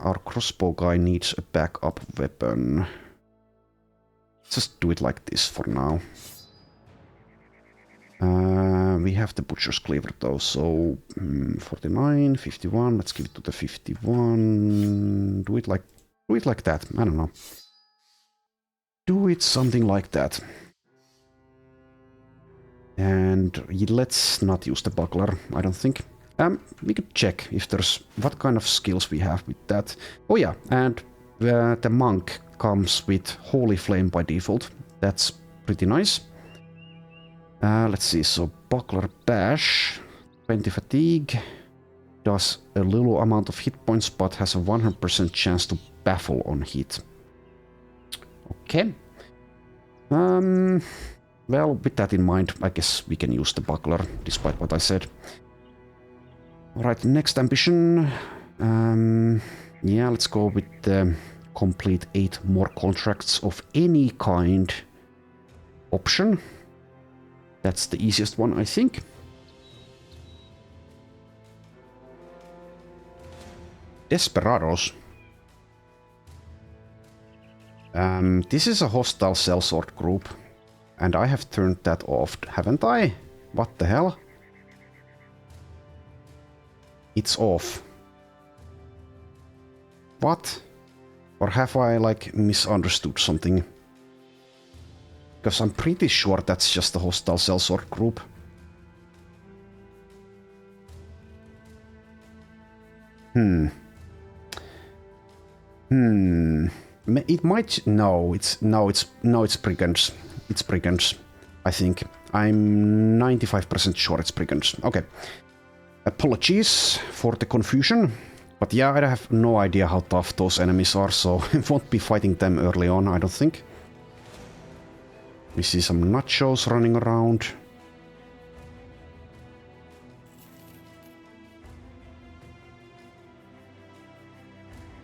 our crossbow guy needs a backup weapon. Let's just do it like this for now. We have the Butcher's Cleaver though, so 49, 51, let's give it to the 51. Do it like that, I don't know. Do it something like that. And let's not use the buckler, I don't think. We could check if there's what kind of skills we have with that. Oh yeah, and the monk comes with Holy Flame by default. That's pretty nice. Let's see, so buckler bash, 20 fatigue. does a little amount of hit points, but has a 100% chance to baffle on hit. Okay. Well, with that in mind, I guess we can use the buckler, despite what I said. Alright, next ambition. Yeah, let's go with the complete 8 more contracts of any kind option. That's the easiest one, I think. Desperados. This is a hostile sellsword group, and I have turned that off, haven't I? What the hell? It's off. What? Or have I, like, misunderstood something? Because I'm pretty sure that's just a hostile sellsword group. It might... No, it's brigands. It's brigands, I think. I'm 95% sure it's brigands. Okay. Apologies for the confusion. But yeah, I have no idea how tough those enemies are, so I won't be fighting them early on, I don't think. We see some nachos running around.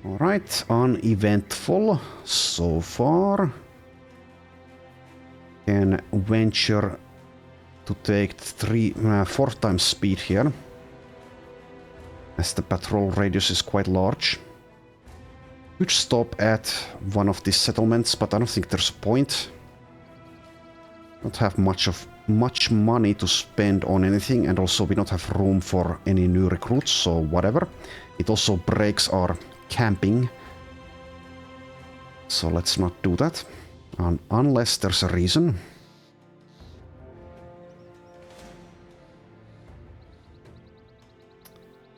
Alright, uneventful so far. Can venture to take 4 times speed here, as the patrol radius is quite large. Could stop at one of these settlements, but I don't think there's a point. Don't have much money to spend on anything, and also we don't have room for any new recruits, so whatever. It also breaks our camping, so let's not do that, unless there's a reason.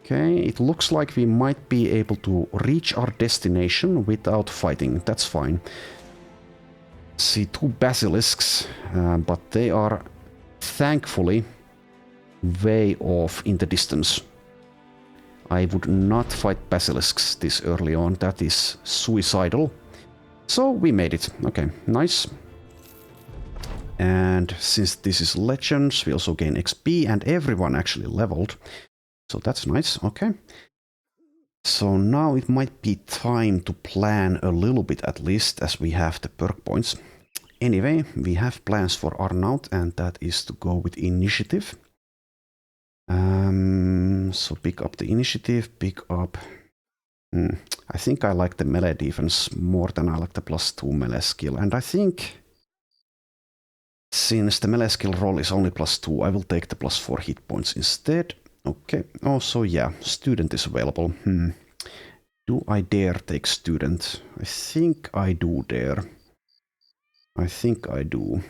Okay, it looks like we might be able to reach our destination without fighting. That's fine. See 2 basilisks, but they are thankfully way off in the distance. I would not fight basilisks this early on. That is suicidal. So we made it. Okay, nice. And since this is Legends, we also gain XP, and everyone actually leveled. So that's nice, okay. So now it might be time to plan a little bit at least, as we have the perk points. Anyway, we have plans for Arnaut, and that is to go with initiative. So pick up the initiative, pick up... I think I like the melee defense more than I like the +2 melee skill, and I think... Since the melee skill roll is only +2, I will take the +4 hit points instead. Okay, also yeah, student is available. Do I dare take student? I think I do dare. I think I do.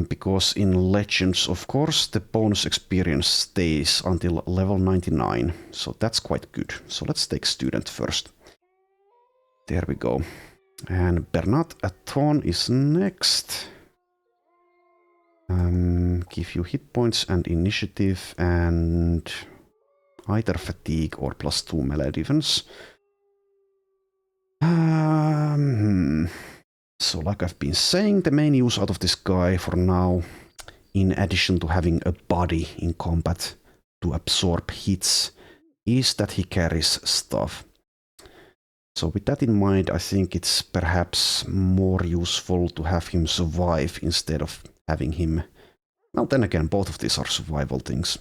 Because in Legends, of course, the bonus experience stays until level 99. So that's quite good. So let's take student first. There we go. And Bernat Aton is next. Give you hit points and initiative and either fatigue or +2 melee defense. So like I've been saying, the main use out of this guy for now, in addition to having a body in combat to absorb hits, is that he carries stuff. So with that in mind, I think it's perhaps more useful to have him survive instead of having him... Well, then again, both of these are survival things.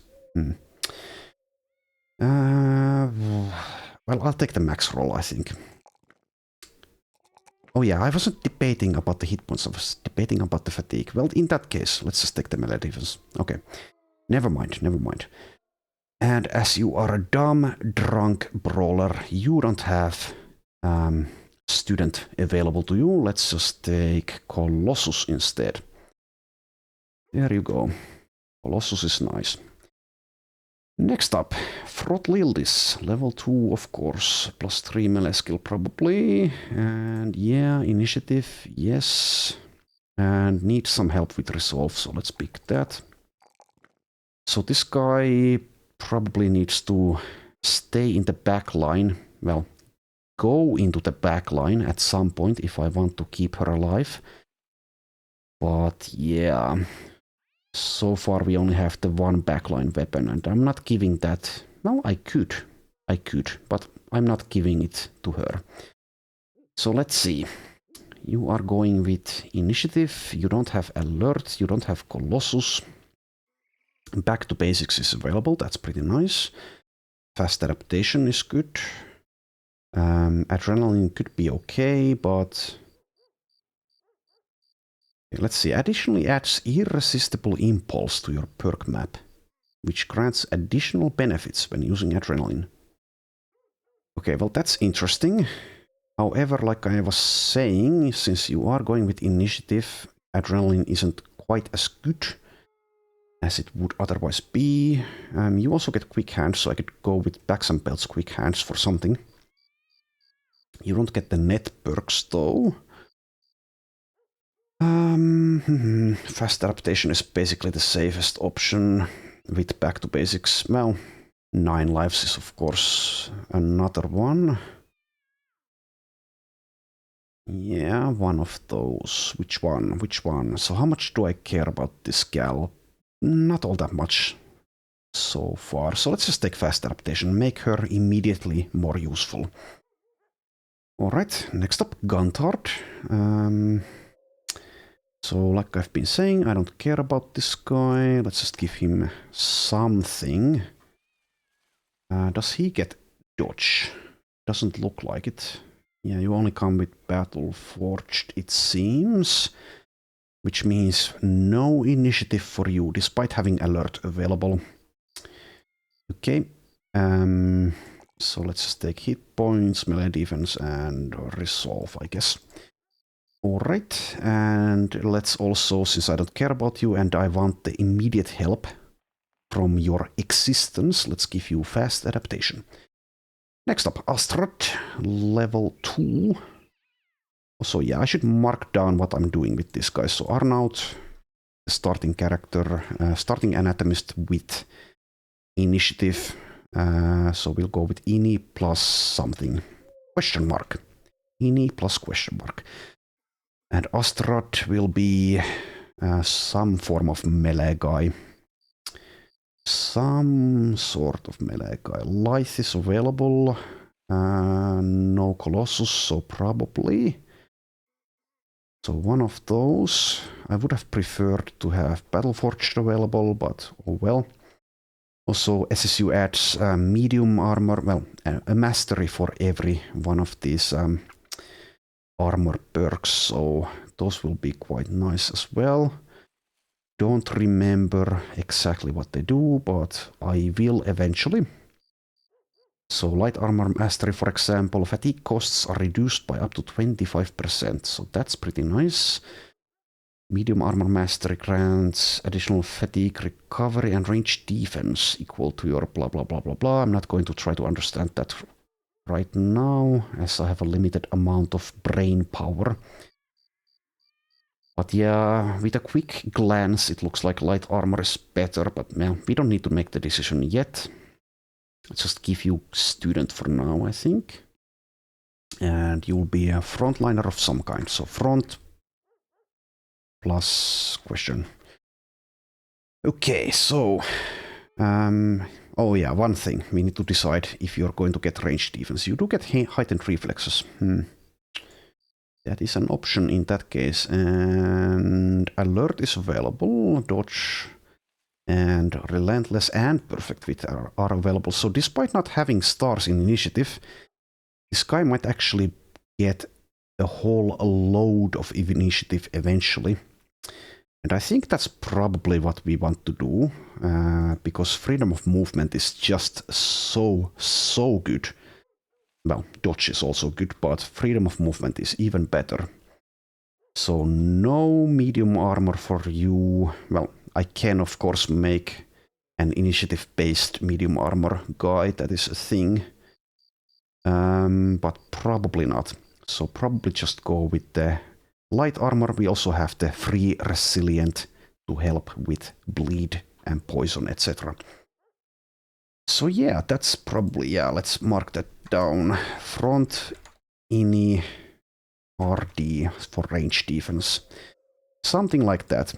Well, I'll take the max roll, I think. Oh yeah, I wasn't debating about the hit points, I was debating about the fatigue. Well, in that case, let's just take the melee defense. Okay, never mind, never mind. And as you are a dumb, drunk brawler, you don't have student available to you. Let's just take Colossus instead. There you go. Colossus is nice. Next up, Frotlildis, level 2, of course, +3 melee skill probably, and yeah, initiative, yes, and need some help with resolve, so let's pick that. So this guy probably needs to stay in the back line. Well, go into the back line at some point if I want to keep her alive. But yeah, so far we only have the one backline weapon, and I'm not giving that. No, I could, but I'm not giving it to her. So let's see. You are going with initiative. You don't have alert. You don't have Colossus. Back to basics is available. That's pretty nice. Fast adaptation is good. Adrenaline could be okay, but let's see. Additionally adds irresistible impulse to your perk map, which grants additional benefits when using adrenaline. Okay, well that's interesting. However, like I was saying, since you are going with initiative, adrenaline isn't quite as good as it would otherwise be. You also get quick hands, so I could go with Bags and Belts quick hands for something. You don't get the net perks though. Fast adaptation is basically the safest option with back to basics. Well, 9 lives is of course another one. Yeah, one of those. Which one? Which one? So how much do I care about this gal? Not all that much so far. So let's just take fast adaptation. Make her immediately more useful. Alright, next up, Guntard. So like I've been saying, I don't care about this guy. Let's just give him something. Does he get dodge? Doesn't look like it. Yeah, you only come with Battle Forged, it seems. Which means no initiative for you, despite having alert available. Okay. So let's just take hit points, melee defense, and resolve, I guess. Alright, and let's also, since I don't care about you and I want the immediate help from your existence, let's give you fast adaptation. Next up, Astrad, level 2. So yeah, I should mark down what I'm doing with this guy. So Arnaut, starting character, starting anatomist with initiative. So we'll go with ini plus something. Question mark. Ini plus question mark. And Astrad will be some form of melee guy. Some sort of melee guy. Lithe is available. No Colossus, so probably. So one of those. I would have preferred to have Battleforged available, but oh well. Also, SSU adds medium armor, well, a mastery for every one of these armor perks, so those will be quite nice as well. Don't remember exactly what they do, but I will eventually. So light armor mastery, for example, fatigue costs are reduced by up to 25%, so that's pretty nice. Medium armor mastery grants additional fatigue recovery and range defense equal to your blah blah blah blah blah. I'm not going to try to understand that right now, as I have a limited amount of brain power. But yeah, with a quick glance, it looks like light armor is better, but well, we don't need to make the decision yet. Let's just give you student for now, I think. And you'll be a frontliner of some kind. So front plus question. Okay, so... oh yeah, one thing. We need to decide if you're going to get range defense. You do get heightened reflexes. That is an option in that case. And alert is available. Dodge and relentless and perfect wit are available. So despite not having stars in initiative, this guy might actually get a whole load of initiative eventually. And I think that's probably what we want to do, because freedom of movement is just so good. Well, dodge is also good, but freedom of movement is even better. So no medium armor for you. Well, I can of course make an initiative-based medium armor guy, that is a thing. But probably not. So probably just go with the light armor. We also have the free resilient to help with bleed and poison, etc. So yeah, that's probably, yeah, let's mark that down. Front, ini, RD for range defense. Something like that.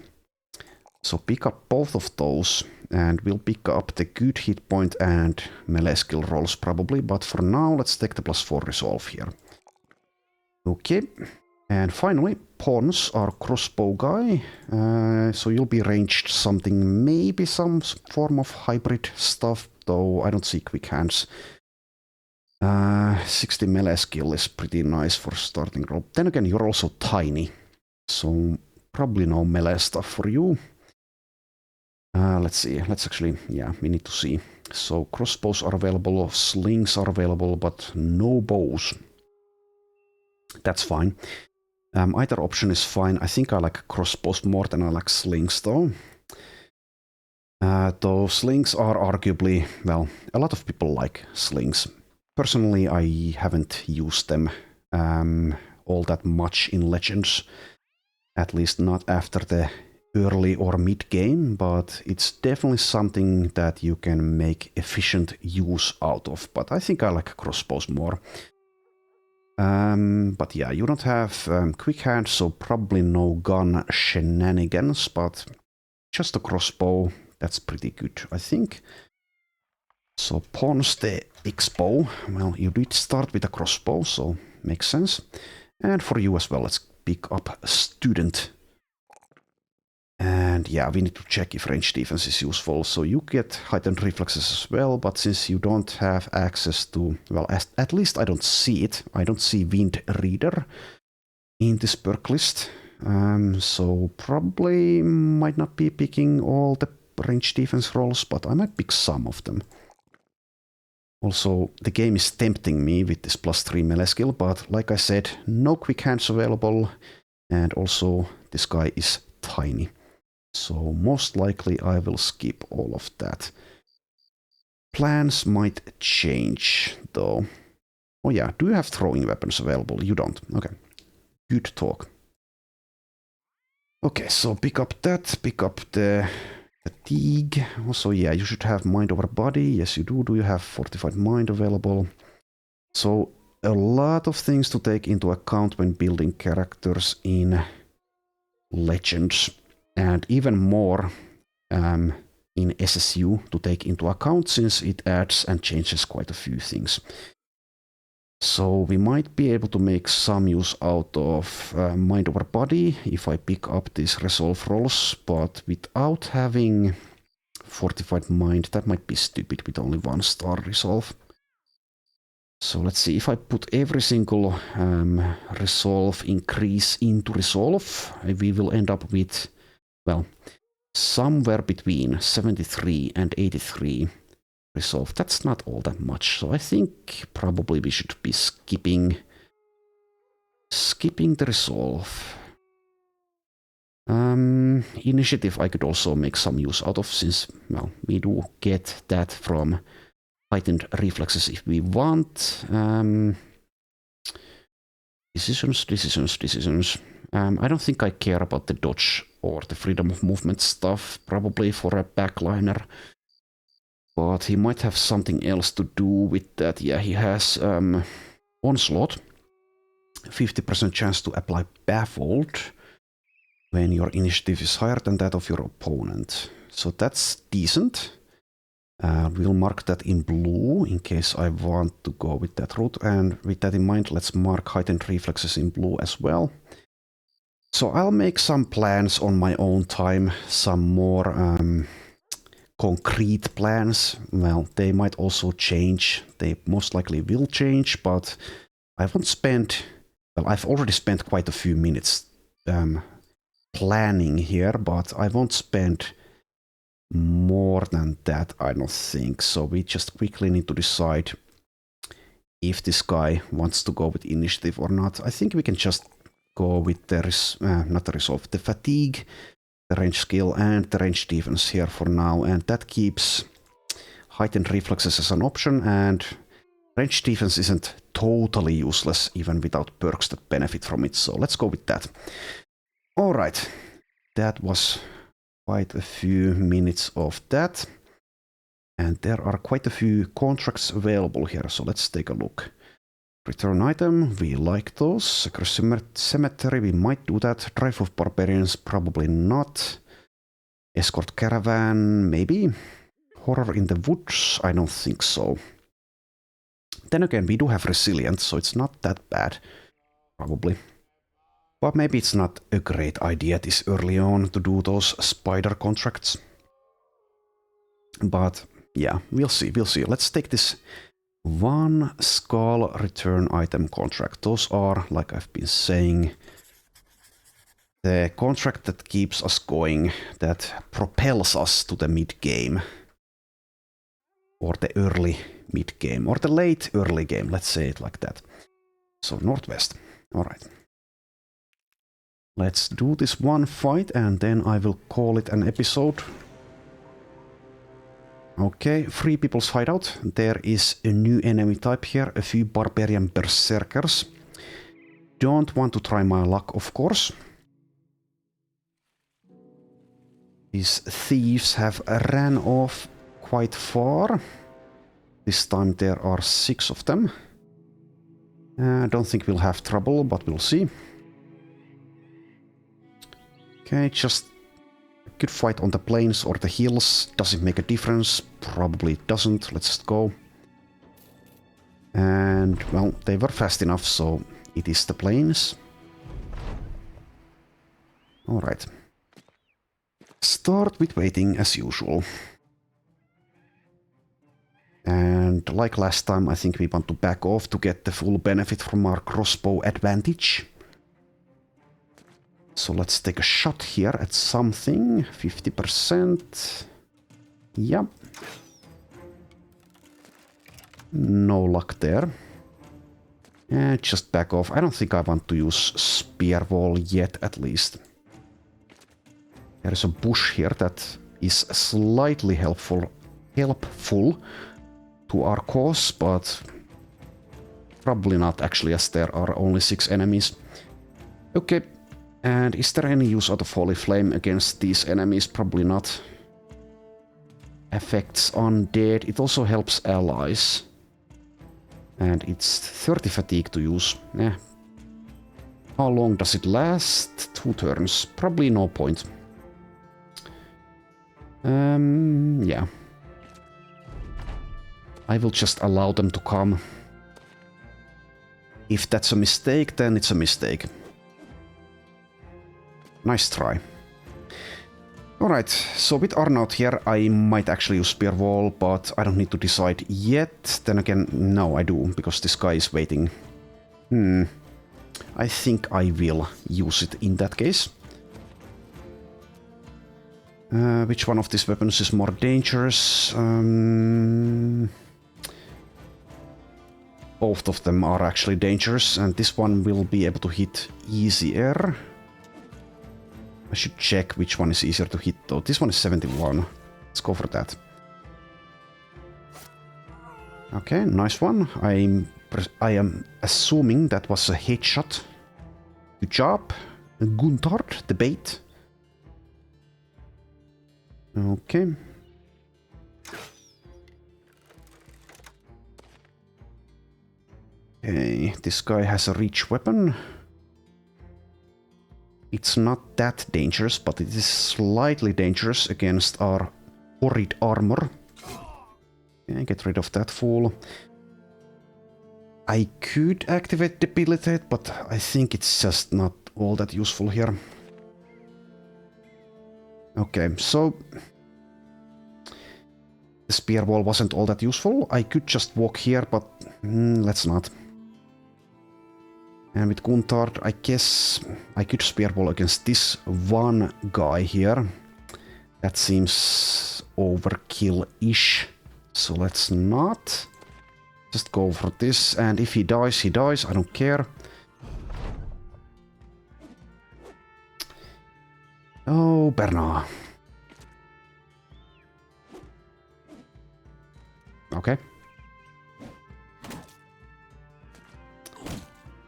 So pick up both of those, and we'll pick up the good hit point and melee skill rolls probably, but for now let's take the +4 resolve here. Okay, and finally, pawns are crossbow guy, so you'll be ranged something, maybe some form of hybrid stuff, though I don't see quick hands. 60 melee skill is pretty nice for starting roll. Then again, you're also tiny, so probably no melee stuff for you. Let's see, let's actually, yeah, we need to see. So crossbows are available, slings are available, but no bows. That's fine. Either option is fine. I think I like crossbows more than I like slings, though. Though slings are arguably, well, a lot of people like slings. Personally, I haven't used them all that much in Legends. At least not after the early or mid-game, but it's definitely something that you can make efficient use out of. But I think I like crossbows more. But yeah, you don't have quick hands, so probably no gun shenanigans, but just a crossbow, that's pretty good, I think. So pawns the X-bow. Well, you did start with a crossbow, so makes sense. And for you as well, let's pick up student. And yeah, we need to check if range defense is useful. So you get heightened reflexes as well, but since you don't have access to, well, at least I don't see it. I don't see Wind Reader in this perk list. So probably might not be picking all the range defense rolls, but I might pick some of them. Also, the game is tempting me with this +3 melee skill, but like I said, no quick hands available, and also this guy is tiny. So most likely I will skip all of that. Plans might change, though. Oh yeah, do you have throwing weapons available? You don't. Okay. Good talk. Okay, so pick up that, pick up the fatigue. Also, yeah, you should have mind over body. Yes, you do. Do you have fortified mind available? So a lot of things to take into account when building characters in Legends. And even more in SSU to take into account, since it adds and changes quite a few things. So we might be able to make some use out of mind over body if I pick up these resolve rolls, but without having fortified mind, that might be stupid with only 1-star resolve. So let's see, if I put every single resolve increase into resolve, we will end up with, well, somewhere between 73 and 83 resolve. That's not all that much, so I think probably we should be skipping the resolve. Initiative I could also make some use out of, since, well, we do get that from heightened reflexes if we want. Decisions. I don't think I care about the dodge or the freedom of movement stuff, probably for a backliner. But he might have something else to do with that. Yeah, he has onslaught. 50% chance to apply baffled when your initiative is higher than that of your opponent. So that's decent. We'll mark that in blue in case I want to go with that route. And with that in mind, let's mark heightened reflexes in blue as well. So I'll make some plans on my own time, some more concrete plans. Well, they might also change. They most likely will change, but I won't spend, well, I've already spent quite a few minutes planning here, but I won't spend more than that, I don't think. So we just quickly need to decide if this guy wants to go with initiative or not. I think we can just go with the not the resolve, the fatigue, the range skill, and the range defense here for now, and that keeps heightened reflexes as an option, and range defense isn't totally useless even without perks that benefit from it, so let's go with that. Alright, that was quite a few minutes of that. And there are quite a few contracts available here, so let's take a look. Return item, we like those. Sacred Cemetery, we might do that. Drive of Barbarians, probably not. Escort Caravan, maybe. Horror in the Woods, I don't think so. Then again, we do have Resilient, so it's not that bad, probably. But maybe it's not a great idea this early on to do those spider contracts. But yeah, we'll see. Let's take this one skull return item contract. Those are, like I've been saying, the contract that keeps us going, that propels us to the mid-game. Or the early mid-game, or the late early game, let's say it like that. So Northwest, alright. Let's do this one fight and then I will call it an episode. Okay, 3 people's hideout. There is a new enemy type here, a few barbarian berserkers. Don't want to try my luck, of course. These thieves have ran off quite far. This time there are 6 of them. I don't think we'll have trouble, but we'll see. Okay, just a good fight on the plains or the hills. Does it make a difference? Probably it doesn't. Let's just go. And, well, they were fast enough, so it is the plains. Alright. Start with waiting as usual. And like last time, I think we want to back off to get the full benefit from our crossbow advantage. So let's take a shot here at something. 50%. Yep. No luck there. And just back off. I don't think I want to use spear wall yet, at least. There is a bush here that is slightly helpful to our cause, but probably not actually, as there are only 6 enemies. Okay, and is there any use out of Holy Flame against these enemies? Probably not. Affects undead. It also helps allies. And it's 30 fatigue to use. How long does it last? 2 turns. Probably no point. Yeah. I will just allow them to come. If that's a mistake, then it's a mistake. Nice try. Alright, so with Arnaut here, I might actually use Spear Wall, but I don't need to decide yet. Then again, no, I do, because this guy is waiting. I think I will use it in that case. Which one of these weapons is more dangerous? Both of them are actually dangerous, and this one will be able to hit easier. I should check which one is easier to hit though. This one is 71. Let's go for that. Okay, nice one. I am assuming that was a headshot. Good job. Guntard, the bait. Okay. Okay, this guy has a reach weapon. It's not that dangerous, but it is slightly dangerous against our horrid armor. Okay, get rid of that fool. I could activate Debilitate, but I think it's just not all that useful here. Okay, so the spear wall wasn't all that useful. I could just walk here, but let's not. And with Guntard, I guess I could spear wall against this one guy here. That seems overkill-ish. So let's not. Just go for this. And if he dies, he dies. I don't care. Oh, Bernard. Okay.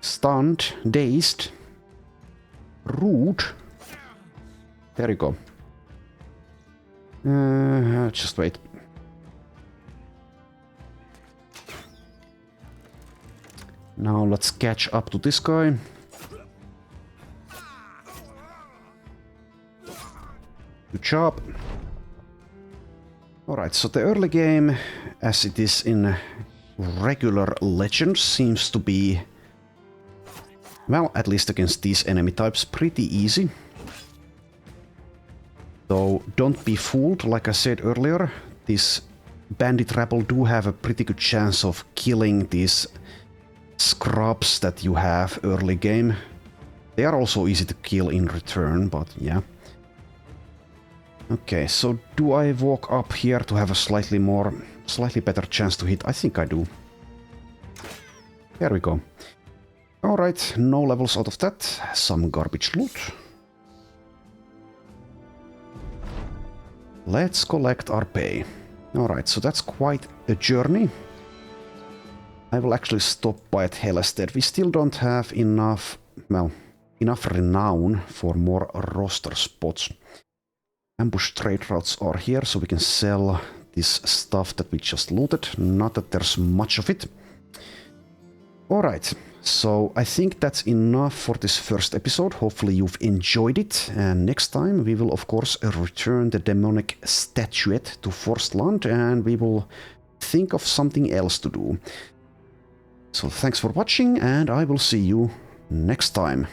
Stunned, dazed, rude. There you go. Just wait. Now let's catch up to this guy. Good job. Alright, so the early game, as it is in regular Legends, seems to be, well, at least against these enemy types, pretty easy. Though don't be fooled, like I said earlier, these bandit rabble do have a pretty good chance of killing these scrubs that you have early game. They are also easy to kill in return, but yeah. Okay, so do I walk up here to have a slightly better chance to hit? I think I do. There we go. Alright, no levels out of that. Some garbage loot. Let's collect our pay. Alright, so that's quite a journey. I will actually stop by at Helestead. We still don't have enough, well, enough renown for more roster spots. Ambush trade routes are here, so we can sell this stuff that we just looted. Not that there's much of it. Alright, so I think that's enough for this first episode. Hopefully you've enjoyed it. And next time we will of course return the demonic statuette to Forstland and we will think of something else to do. So thanks for watching and I will see you next time.